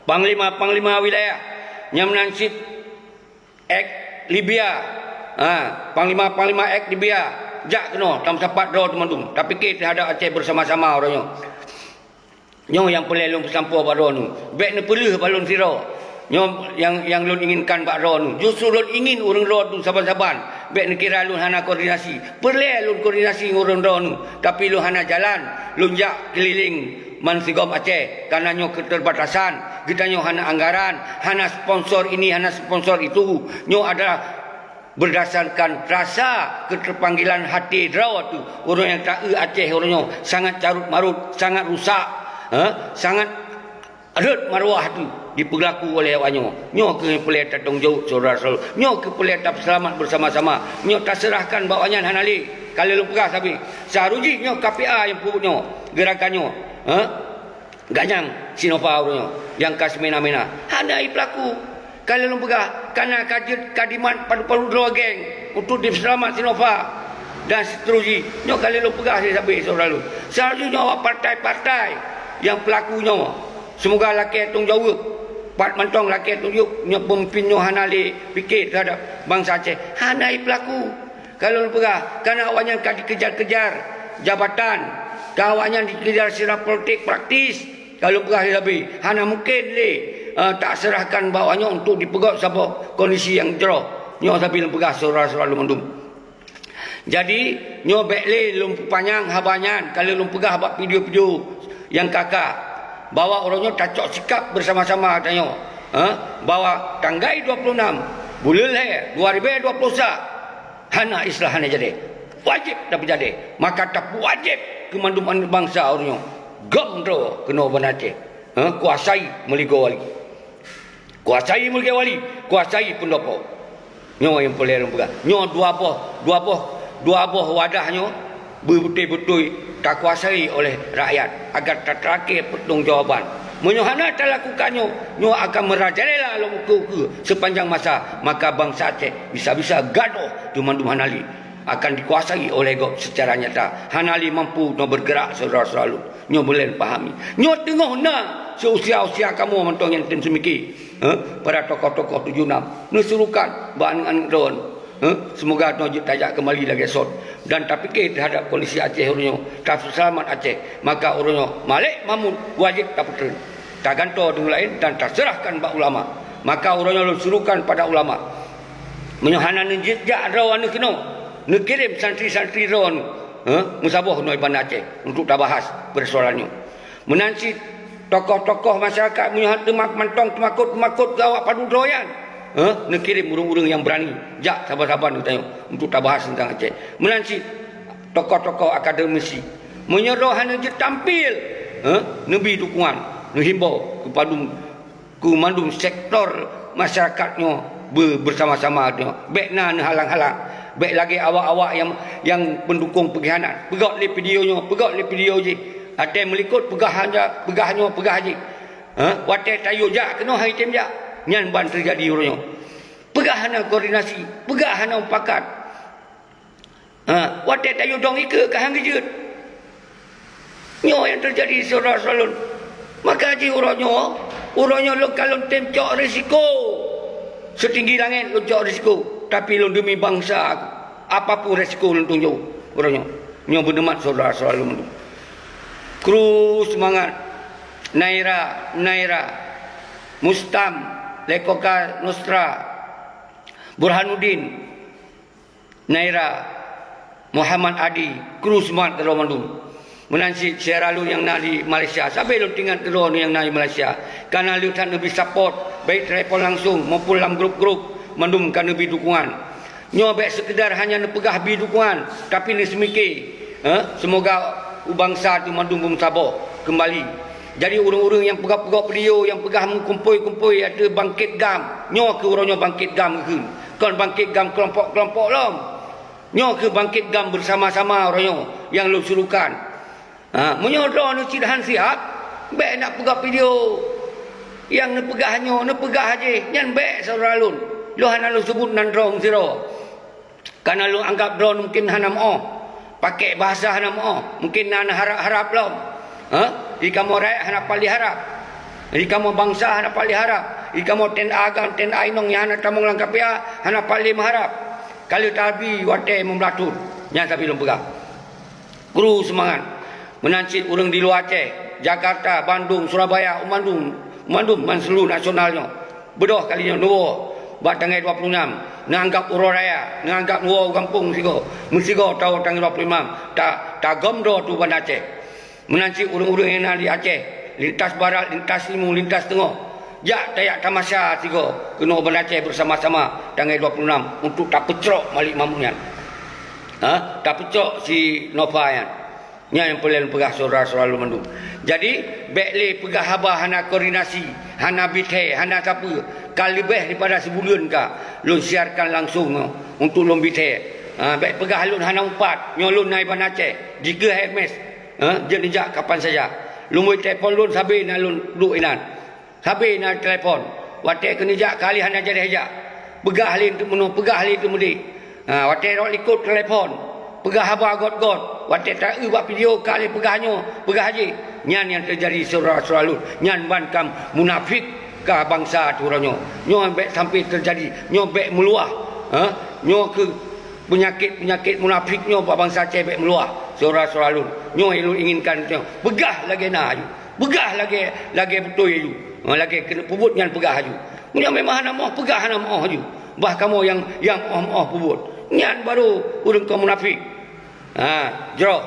Panglima wilayah yang menansib ek Libya. Panglima ek Libya. Jak kena tam sapat draw teman-teman. Tapi kita ada Aceh bersama-sama orangnya. Nyo yang pelelong pesampur pada nu. Baik ni perlu balon siro. Nyo yang lun inginkan pak ro nu. Justru lun ingin urang ro tu saban-saban. Baik ni kira lun hana koordinasi. Perlu lun koordinasi urang ro nu. Tapi lun hana jalan, lun jak keliling Mansigom Aceh karena nyo keterbatasan. Kita nyo hana anggaran, hana sponsor ini, hana sponsor itu. Nyo adalah berdasarkan rasa keterpanggilan hati draw tu. Orang yang tak Aceh orangnya sangat carut marut, sangat rusak. Sangat adat maruah tu diperlaku oleh awaknya. Nyo ke pelai tatong jauh saudara-saudara. Nyo ke pelai tak selamat bersama-sama. Nyo tak serahkan bawanya hanali. Kalau lu pegah sabi. Seharusnya nyo KPA yang purutnya, gerakannya. Ganyang Sinova orangnya yang kasmena-mena. Handai pelaku. Kalau lu pegah karena kadiman padu-padu draw geng untuk diselamat Sinova dan seterusnya. Nyo kalau lu pegah sabi saudara lu. Seharusnya nyo partai-partai yang pelakunya semoga laki tung jauh pat mentong laki tung yuk nya pemimpin hanali fikir terhadap bangsa Aceh hanai pelaku kalau pegah karena awaknya dikejar-kejar jabatan awaknya dikejar secara politik praktis kalau pegah lebih hana mungkin tak serahkan bawahnya untuk dipegak siapa kondisi yang draw nyo tapi pegah saudara-saudara mendum. Jadi nyo bekle lumpu panjang habanyan kalau lumpu pegah habak video-video yang kakak bawa orangnya tacok sikap bersama-sama katanya. Bawa tanggal 26 bulan 2020 hana islah hana jadi wajib tapi jadi maka tak wajib kemanduman bangsa orangnya gam kena Aceh. Kuasai meligo wali, kuasai meligo wali, kuasai pendopo nyo yang boleh rembuka nyo dua buah wadahnya betul-betul tak kuasai oleh rakyat agar tak terakhir pertanggungjawaban. Menyohana tak lakukannya, nyo akan merajalela ke sepanjang masa, maka bangsa Aceh bisa-bisa gaduh dumandum Hanali akan dikuasai oleh gok secara nyata. Hanali mampu no bergerak saudara-saudara. Nyo boleh pahami. Nyo tengah nak seusia-usia kamu mentong yang tem semiki. Para tokoh-tokoh 76 nusurukan bahan ron. Semoga Najib tajak kembali lagi esok dan tak fikir terhadap polisi Aceh orangnya tak selamat Aceh maka orangnya Malik Mahmud wajib tak putra tak gantor dengan lain dan tak serahkan bak ulama maka orangnya lu suruhkan pada ulama menyohana nejak rawan kena nekirim santri-santri rawan musabah no Iban Aceh untuk tak bahas persoalannya menansi tokoh-tokoh masyarakat menyohan temak mantong temakut gawak padu doyan nak kirim urung-urung yang berani jak sabar-sabar nak tanya untuk tak bahas tentang Aceh menansi tokoh-tokoh akademisi menyerah je tampil nebi dukungan menghimbau kepada kumandum sektor masyarakatnya bersama-sama baik na halang-halang baik lagi awak-awak yang pendukung pengkhianat pegak le video je ada melikut pegahnya je watai tayu jak kena hai tem jak nyan ban terjadi orangnya pegahana koordinasi pegahana pakat watai tayu dong ike kahang gejut nyo yang terjadi saudara-saudara maka ji orangnya lo kalau tem cok risiko setinggi langit lo cok risiko tapi lo demi bangsa apapun risiko lo tunjuk orangnya nyo berdemat saudara-saudara Kru semangat. Naira, Mustam, Lekoka Nostra, Burhanuddin, Naira, Muhammad Adi, kru semangat ke Mandung. Menansi Sierra Leone yang nak di Malaysia. Sampai lu tinggal telur yang nak di Malaysia. Karena lu tak lebih support, baik telefon langsung maupun dalam grup-grup, Mandung kan lebih dukungan. Nyo baik sekedar hanya nepegah bi dukungan, tapi ni semikir. Semoga bangsa tu Mandung sabar kembali. Jadi orang-orang yang pegah-pegah video, yang pegah mengkumpul-kumpul ada bangkit gam. Nyo ke orangnya bangkit gam ke? Kan bangkit gam kelompok-kelompok lom. Nyo ke bangkit gam bersama-sama orangnya yang lu suruhkan. Menyodor nu cidahan siap, baik nak pegah video. Yang nak pegahnya, nak pegah aja. Yang baik saudara lun. Lu hana lu sebut nan drone zero. Karena lu anggap drone mungkin hana mau. Pakai bahasa hana mau. Mungkin hana harap-harap lom. Jika mau rakyat hana pali harap. Jika mau bangsa hana pali harap. Jika mau ten agam, ten ainong yang hana tamung langkap ya, hana pali mengharap. Kalau tabi wate membelatur. Yang tapi lu pegah. Kru semangat. Menancit orang di luar Aceh, Jakarta, Bandung, Surabaya, Mandung seluruh nasionalnya. Bedoh kalinya nuwo. Buat tanggal 26. Nanggap Uro Raya, nanggap nuwo kampung Sigo. Musigo tahu tanggal 25. Tak gomdo tu Banda Aceh. Menancit orang-orang yang di Aceh. Lintas barat, lintas timur, lintas tengah. Jak tayak tamasya Sigo. Kena Banda Aceh bersama-sama tanggal 26. Untuk tak pecrok Malik Mamunyan. Tak pecrok si Nova yan. Yang paling pegah saudara-saudara lu Mandung. Jadi bekle pegah habah hana koordinasi, hana bithe, hana siapa. Kali lebih daripada sebulan ka, lu siarkan langsung untuk lu bithe. Bek pegah lu hana 4, nyolun naik Banda Aceh. Jika HMS, jenjak kapan saja. Lu mau telefon lu sabi na lu duk inan. Sabi na telefon. Wate kenijak kali hana jadi hejak. Pegah lin tu menu, pegah lin tu mudi. Wate rok ikut telefon. Pegah habah got-got. Watak tak buat video kali pegahnya. Pegah haji. Nyan yang terjadi saudara-saudara lu. Nyan bankam munafik ke bangsa tu orangnya. Nyo ambek sampai terjadi. Nyo bek meluah. Nyo ke penyakit munafiknya buat bangsa Aceh bek meluah. Saudara-saudara lu. Nyo yang lu inginkan. Pegah lagi nak aju. Pegah lagi betul aju. Lagi kena pubut nyan pegah aju. Nyo memang hana mau pegah hana mau aju. Bah kamu yang mau pubut. Nyan baru urang kau munafik. Jero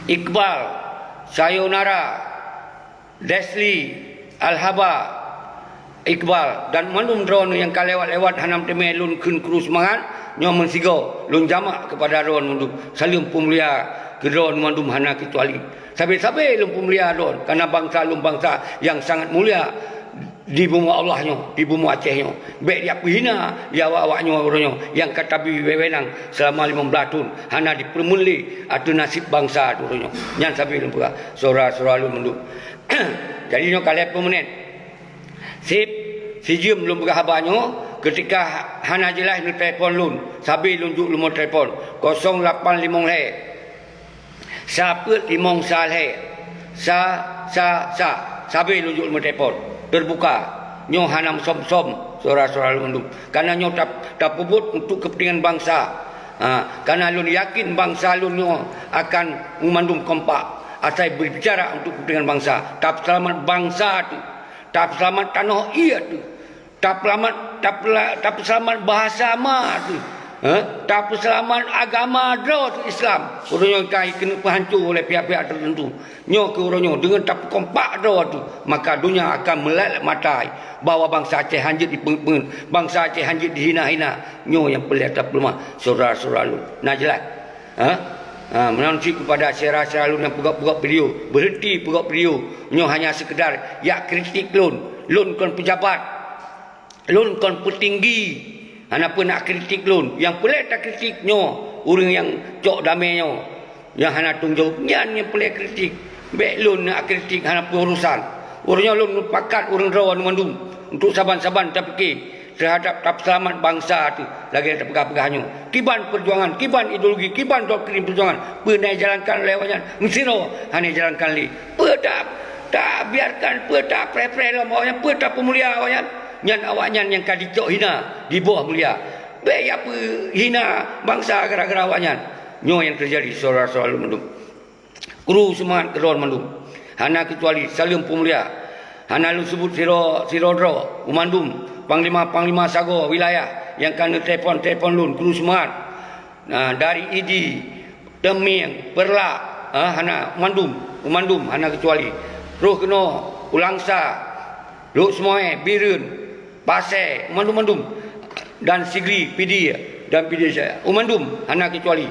Iqbal, Sayonara, Desli, Al-Haba, Iqbal dan Mandung drone yang kalewat-lewat hanam temeh lun kun kru semangat nyo mensigo lun jamak kepada drone Mandung. Salim pemulia ke drone Mandung hana kecuali. Sabe-sabe lun pemulia drone karena bangsa lun bangsa yang sangat mulia di bumi Allahnya, di bumi Acehnya. Baik dia hina ya awak-awaknya orangnya yang kata wewenang selama 15 tahun hana dipermuli atau nasib bangsa orangnya. Yang sabi lempuga saudara-saudara lu Mandung. Jadi nyo kali pemenit. Sip sijim belum buka habanyo ketika hana jelas ni telefon lun. Sabi lunjuk lu mau telefon 085 le. Siapa limong saleh. Sabi lunjuk lu telefon. Terbuka nyo hanam som-som saudara-saudara lu Mandung. Karena nyo tak puput untuk kepentingan bangsa. Karena lu yakin bangsa lu nyo akan memandung kompak. Asal berbicara untuk kepentingan bangsa. Tak selamat bangsa tu. Tak selamat tanah ia tu. Tak selamat bahasa ma tu. Tak selamat agama tu Islam. Orangnya kena hancur oleh pihak-pihak tertentu. Nyo ke orangnya dengan tak kompak tu, maka dunia akan melihat matai bahawa bangsa Aceh hanjit dipengen, bangsa Aceh hanjit dihina-hina. Nyo yang pelik tak pelumah saudara-saudara lu. Nah jelas. Menanti kepada saudara-saudara lu yang pegak-pegak video, berhenti pegak video. Nyo hanya sekedar ya kritik lun kon pejabat, lun kon petinggi. Hana pun nak kritik lun. Yang pelik tak kritik nyo. Orang yang cok damai nyo. Yang hana tunjuk. Yang pelik kritik. Baik lun nak kritik hana pun urusan. Orangnya lun pakat orang rawan Mandung. Untuk saban-saban tak fikir. Terhadap tak selamat bangsa tu. Lagi tak pegah-pegahnya. Kiban perjuangan. Kiban ideologi. Kiban doktrin perjuangan. Pernah jalankan lewatnya. Mesiro. Hanya jalankan li. Tak biarkan. Tak pre-pre lah. Tak pemulia awaknya. Nyan awaknya yang kadicok hina di bawah mulia. Baik apa hina bangsa gara-gara awaknya. Nyo yang terjadi saudara-saudara lu Mandung. Kru semangat keron mandum. Hana kecuali Salim Pemulia. Hana lu sebut Sirodro, Umandum, Panglima Sago wilayah yang kena telefon lun kru semangat. Dari Idi, Teming, Perlak, hana Umandum, hana kecuali. Roh kena Ulangsa, Luk Semoy, Birun, Pasai, Umandum dan Sigri, PD dan PD saya. Umandum, hana kecuali.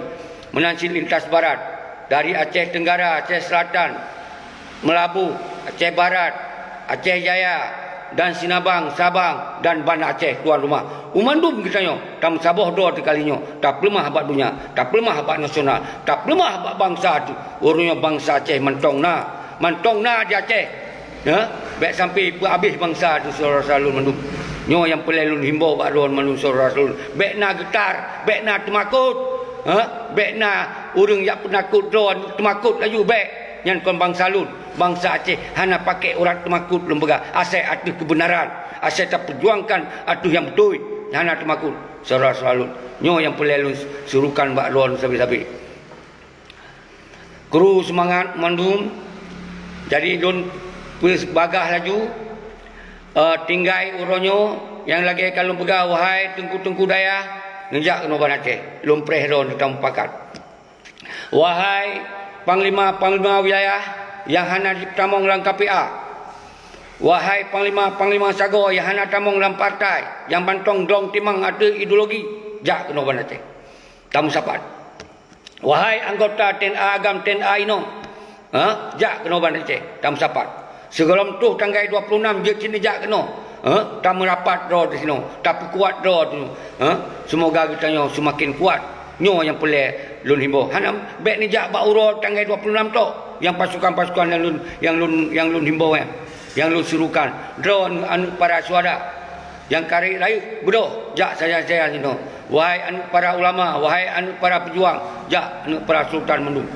Menansi lintas barat dari Aceh Tenggara, Aceh Selatan, Melabu, Aceh Barat, Aceh Jaya dan Sinabang, Sabang dan Banda Aceh tuan rumah. Umandum kitanya, tam saboh dua kalinya, tak lemah habak dunia, tak lemah habak nasional, tak lemah habak bangsa tu. Orangnya bangsa Aceh mentong na di Aceh. Ya, baik sampai habis bangsa tu saudara salun mandum. Nyo yang pelelun himbau bak ron mandum saudara salun. Baik na getar, baik na temakut. Baik na urang yang penakut ron temakut laju baik. Yang kon bangsa lun, bangsa Aceh hana pakai orang temakut lembaga. Asal atuh kebenaran, asal tak perjuangkan atuh yang betul. Hana temakut. Saudara salun. Nyo yang pelelun surukan bak ron sabi-sabi. Kru semangat mandum. Jadi don bagah laju tinggai uronyo yang lagi kalau pegah wahai tengku daya ngejak kena ban Aceh lumpreh ron dalam pakat. Wahai panglima wilayah yang hana tamong dalam KPA. Wahai panglima sago yang hana tamong dalam partai yang bantong dong timang ada ideologi jak kena ban Aceh. Tamu sapat. Wahai anggota TNA agam TNA ino jak kena ban Aceh. Tamu sapat. Sebelum tu tanggal 26 je sini jak kena. Tak merapat draw di sini. Tapi kuat draw tu. Semoga kita nyo semakin kuat. Nyo yang pelak lun himbau. Hanam baik ni jak bak urut tanggal 26 tu. Yang pasukan-pasukan yang lun himbau yang lun surukan. Draw anu para suada. Yang kari layu bedoh jak saya sini. Wahai anu para ulama, wahai anu para pejuang, jak anu para sultan mendung.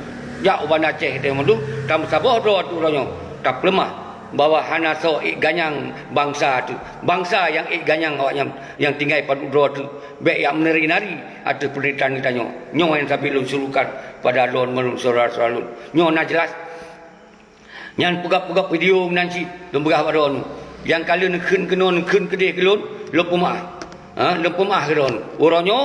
Jak uban Aceh dia mendung. Tam saboh draw tu ronyo. Tak lemah bahawa hana so ganyang bangsa tu, bangsa yang ganyang awaknya yang tinggal pada dua tu baik yang menari-nari ada penderitaan kita nyo yang sampai lu surukan pada lon melun saudara-saudara lun nyo nak jelas yang pegap video nanti lu begah pada onu yang kali nak kenon kedih ke lun lu pemah ke lun orangnya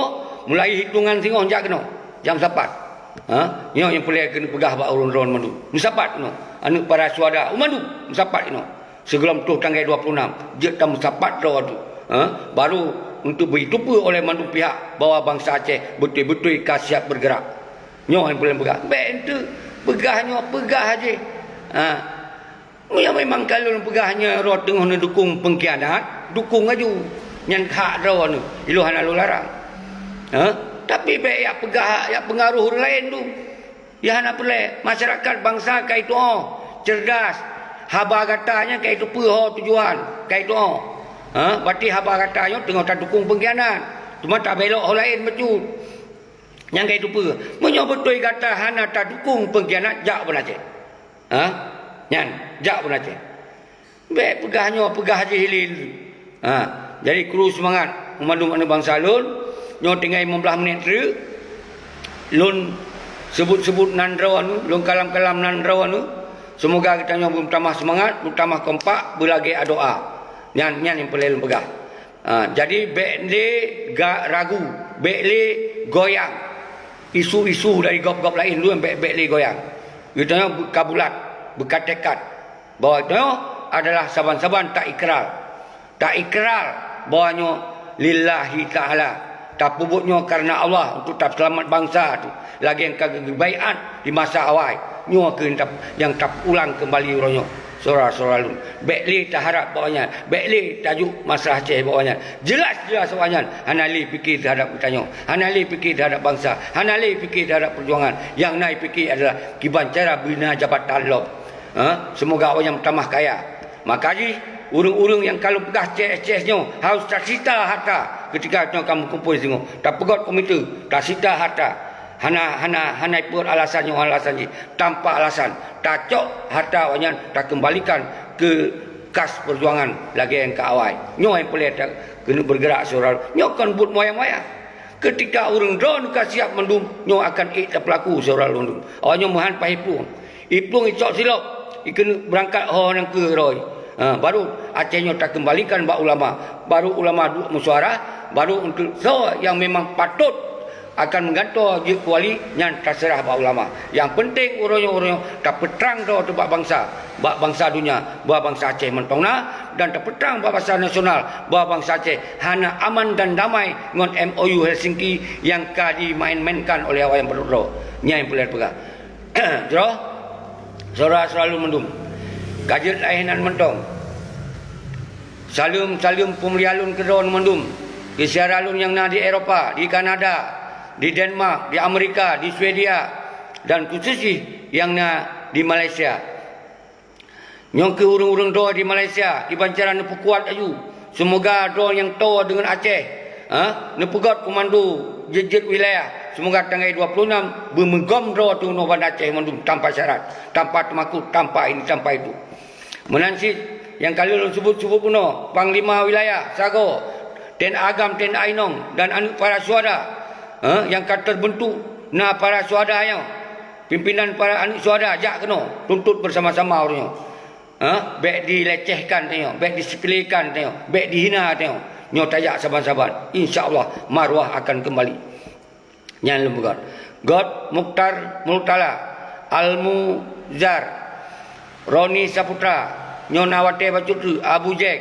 mulai hitungan singon jak kena jam 4 nyo yang boleh kena pegah bak urun-urun mandu musapat no anu para suada umandu musapat ino sebelum tu tanggal 26 je tam musapat ro tu baru untuk beritupa oleh mandu pihak bahawa bangsa Aceh betul-betul siap bergerak nyo yang boleh pegah baik tu pegahnya pegah aje memang kalau pegahnya ro tengah dukung pengkhianat dukung aju nyan hak ro nu iluhan lalu larang tapi baik ya pegah ya pengaruh orang lain tu ya hana pelai masyarakat bangsa kai tu cerdas haba katanya kai tu pe tujuan kai tu berarti haba katanya tengah tak dukung pengkhianat cuma tak belok orang lain betul yang kai tu pe menyo betul kata hana tak dukung pengkhianat jak pun Aceh nyan jak pun Aceh baik pegahnya pegah haji hilil jadi kru semangat memandung anak bangsa lun nyo tinggal 15 minit tu lun sebut-sebut nandraw anu lun kalam-kalam nandraw anu semoga kita nyo bertambah semangat bertambah kompak berlagi doa nyan yang perlu pegah jadi bekle gak ragu bekle goyang isu-isu dari gop-gop lain lu bekle goyang kita nyo berkabulat bertekad bahawa itu adalah saban-saban tak ikrar bahawa nyo lillahi ta'ala tak pubuknya karena Allah untuk tak selamat bangsa tu lagi yang kebaikan di masa awal nyo yang tak ulang kembali orangnya saudara-saudara lun bekli tak harap bawanya bekli tajuk masalah Aceh bawanya jelas bawanya hanali fikir terhadap kita nyo hanali fikir terhadap bangsa hanali fikir terhadap perjuangan yang naik fikir adalah kiban cara bina jabatan lob semoga awaknya bertambah kaya makanya urung-urung yang kalau pegah CS-nyo harus tak sita harta ketika kamu kumpul singgung tak pegot komite tak sita harta hana pun alasannya tanpa alasan tak cok harta awaknya tak kembalikan ke kas perjuangan lagi yang ke awal nyo yang boleh tak kena bergerak saudara nyo kan buat moyang-moyang ketika urung drone ka siap mendum nyo akan tak pelaku saudara lundum awaknya mohan pahipu Ipung icok silap. Ikan berangkat orang ke roy. Baru Acehnya tak kembalikan bak ulama. Baru ulama duk musyawarah. Baru untuk so yang memang patut akan menggantung je kuali yang terserah bak ulama. Yang penting urang-urang tak petrang do tu bak bangsa dunia, bak bangsa Aceh mentongna dan tak petrang bak bangsa nasional, bak bangsa Aceh hana aman dan damai ngon MOU Helsinki yang ka dimain-mainkan oleh awak yang berdua. Nya yang boleh pegang. Jero Sora selalu mendum. Kajet lahinan mentong. Salum pemlialun kedon mendum. Kesiaralun yang na di Eropah, di Kanada, di Denmark, di Amerika, di Swedia dan khususnya yang na di Malaysia. Nyong ke urung-urung doa di Malaysia, di bancaran nepu kuat aju. Semoga doa yang toa dengan Aceh, nepegat komando jejet wilayah. Semoga tanggal 26 bermegam doa tu Noban Aceh mandum tanpa syarat, tanpa temakut, tanpa ini, tanpa itu. Menansit yang kalian sebut-sebut puno, Panglima Wilayah, Sago, Ten Agam, Ten Ainong dan anak para suada yang kata terbentuk na para suada yang pimpinan para anak suada jak kena tuntut bersama-sama orangnya. Baik dilecehkan tengok, baik disepelekan tengok, baik dihina tengok. Nyo tajak saban-saban. Insya-Allah maruah akan kembali. Yang lembugat. God Mukhtar Multala, Almuzar, Roni Saputra, Nyo Nawate Bacutu, Abu Jack,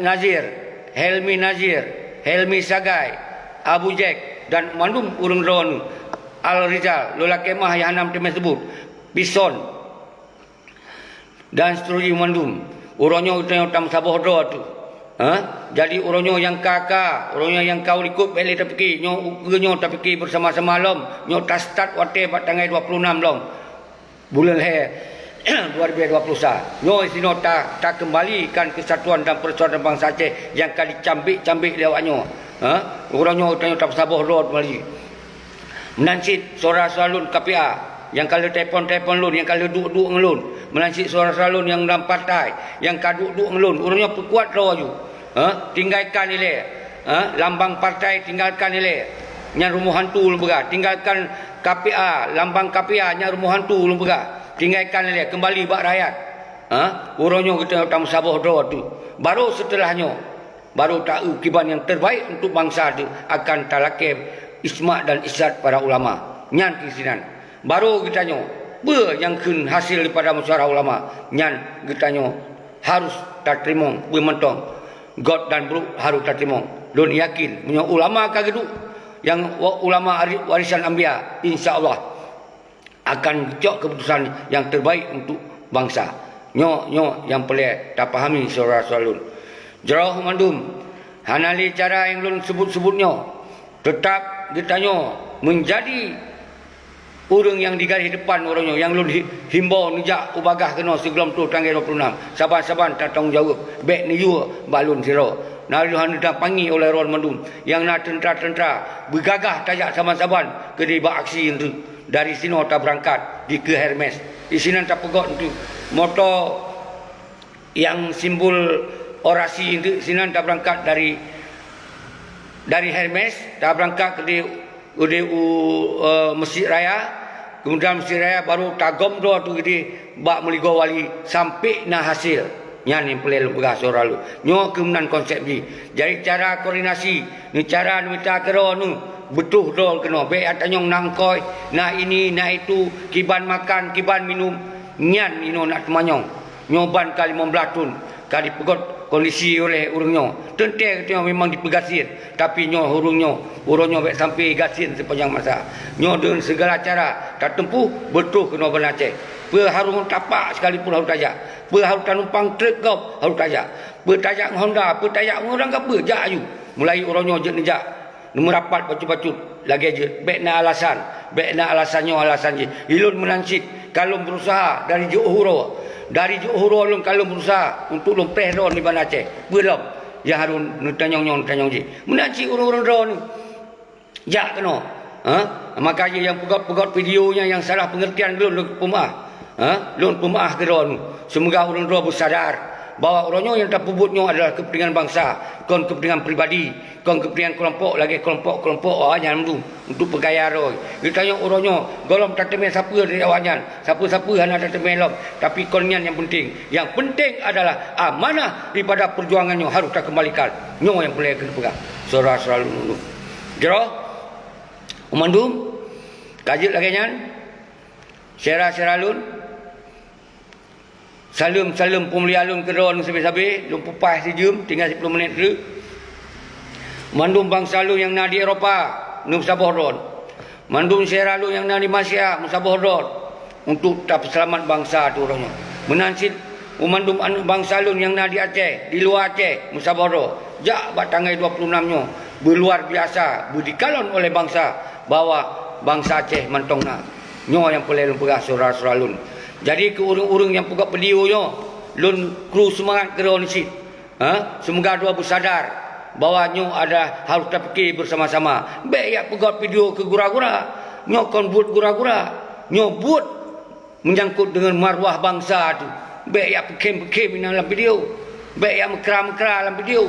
Nazir, Helmi Nazir, Helmi Sagai, Abu Jack dan mandum urang ron Al Rizal, Lola Kemah yang enam teman sebut, Bison dan seterusnya mandum. Orangnya utang tam sabah doa tu. Jadi orangnya yang kakak, orangnya yang kau ikut beli tapi nyo tapi bersama-sama lom, nyo tak start wate pada tanggal 26 lom. Bulan he 2020. Nyo sino tak kembalikan kesatuan dan persatuan bangsa Aceh yang kali cambik lewatnya. Orangnya utang tak sabah doa kembali. Menansit suara salun KPA yang kalau telefon lun, yang kalau duk ngelun, menansit suara salun yang dalam partai, yang kaduk ngelun, orangnya perkuat doa ju. Tinggalkan nilai lambang partai, tinggalkan nilai nya rumah hantu lembaga, tinggalkan KPA, lambang KPA nya rumah hantu lembaga, tinggalkan nilai kembali bak rakyat. Orangnya kita tam sabah doa tu. Baru setelahnya baru tahu kiban yang terbaik untuk bangsa tu akan talakib ismak dan isyad para ulama. Nyan kisinan. Baru kita nyo be yang kun hasil daripada musyawarah ulama. Nyan kita nyo harus tak terima bermentong. God dan bro harus tak terima. Don yakin punya ulama kagedu yang ulama warisan Anbiya, insya-Allah akan jok keputusan yang terbaik untuk bangsa. Nyo yang pelak tak pahami saudara salun. Jerah mandum hanali cara yang lun sebut-sebutnya tetap ditanya menjadi orang yang di garis depan orangnya yang lun himbau nijak ubagah kena sebelum tu tanggal 26 saban-saban tak tanggung jawab baik ni juga balun siro naluhan dah panggil oleh ron mandum yang nak tentera bergagah tajak saban-saban ke di aksi itu dari sini tak berangkat di ke Hermes di sini tak pegot itu motor yang simbol orasi itu sini tak berangkat dari Hermes tak berangkat ke di Masjid Raya, kemudian Masjid Raya baru tagom doa tu gede bak meligo wali sampai na hasil nya ni pelel begas ora lu nyo kemudian konsep ni jadi cara koordinasi ni cara minta kero nu betul dol kena be atanyong nangkoi na ini na itu kiban makan kiban minum nyan ino nak temanyong nyoban kali memblatun kali pegot kondisi oleh urungnya tentu memang dipegasir tapi nyo urungnya baik sampai gasin sepanjang masa nyo dengan segala cara tak tempuh betul kena benar Aceh harus tapak sekalipun harus tajak harus tanumpang truk kau harus tajak tajak Honda tajak orang ke apa jak aju mulai urungnya je nejak merapat bacut-bacut lagi aja baik nak alasannya alasan je ilun menansik kalau berusaha dari Johor lun kalau berusaha untuk lempeh ron di Bandar Aceh belum ya harun tanyong je menaci orang-orang ron jak kena makanya yang pegot videonya yang salah pengertian lun pemaah ke ron semoga orang ron bersadar bahawa orangnya yang tak pubutnya adalah kepentingan bangsa, kon kepentingan pribadi, kon kepentingan kelompok, lagi kelompok awanyan tu untuk pegaya roy. Kita tanya orangnya, golom tak temel siapa dari awanyan, siapa-siapa hanya tak temel lom, tapi konnya yang penting. Yang penting adalah amanah daripada perjuangannya harus tak kembalikan. Nyo yang boleh kena pegang. Surah selalu. Jero, umandum, kajit lagi nyan, seralun. Salum pemulihan keron sabi-sabi, lum pupas sejum, tinggal 10 minit dulu. Mandum bangsa lu yang nak di Eropah, num sabohron. Mandum syara lu yang nak di Malaysia, musabohron. Untuk tak selamat bangsa tu orangnya. Menansit mandum bangsa lu yang nak di Aceh, di luar Aceh, musabohron. Jak bat tanggal 26-nya, berluar biasa, berdikalon oleh bangsa bahawa bangsa Aceh mantongna. Nyo yang boleh lumpegah surah-surah lun. Jadi ke urung-urung yang pegak pedionya, lun kru semangat keron sit. Semoga dua bersadar bahawa nyo ada harus terfikir bersama-sama. Baik ya pegat video ke gura-gura, nyo kon buat gura-gura, nyo buat menyangkut dengan marwah bangsa tu. Baik ya pekem-pekem dalam video, baik ya mekra-mekra dalam video.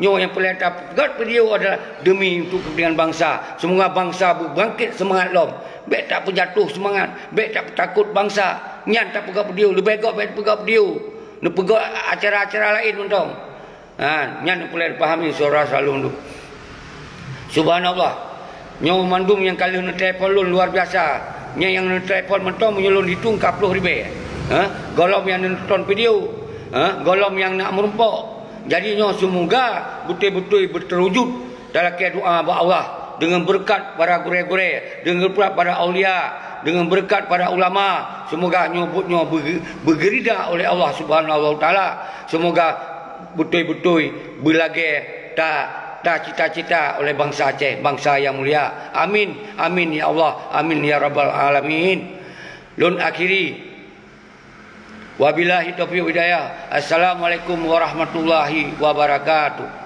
Nyo yang boleh pegat video adalah demi untuk kepentingan bangsa. Semoga bangsa berbangkit semangat lom. Baik tak penjatuh semangat, baik tak takut bangsa. Nyan tak pegat video, lebih baik pegat video. Nak pegat acara-acara lain mentong. Nyan boleh dipahami surah selalu tu. Subhanallah. Nyo mandum yang kali nak telefon lun luar biasa. Nya yang nak telefon mentong menyulun hitung 40 ribu. Golom yang nonton video, golom yang nak merumpok. Jadi nyo semoga betul-betul berterwujud dalam doa Allah. Dengan berkat para gure-gure, dengan berkat para aulia, dengan berkat para ulama, semoga nyobutnya bergerida oleh Allah Subhanahu wa taala. Semoga betul-betul berlagak tak cita-cita oleh bangsa Aceh, bangsa yang mulia. Amin, amin ya Allah, amin ya rabbal alamin. Lun akhiri, wabillahi taufiq hidayah. Assalamualaikum warahmatullahi wabarakatuh.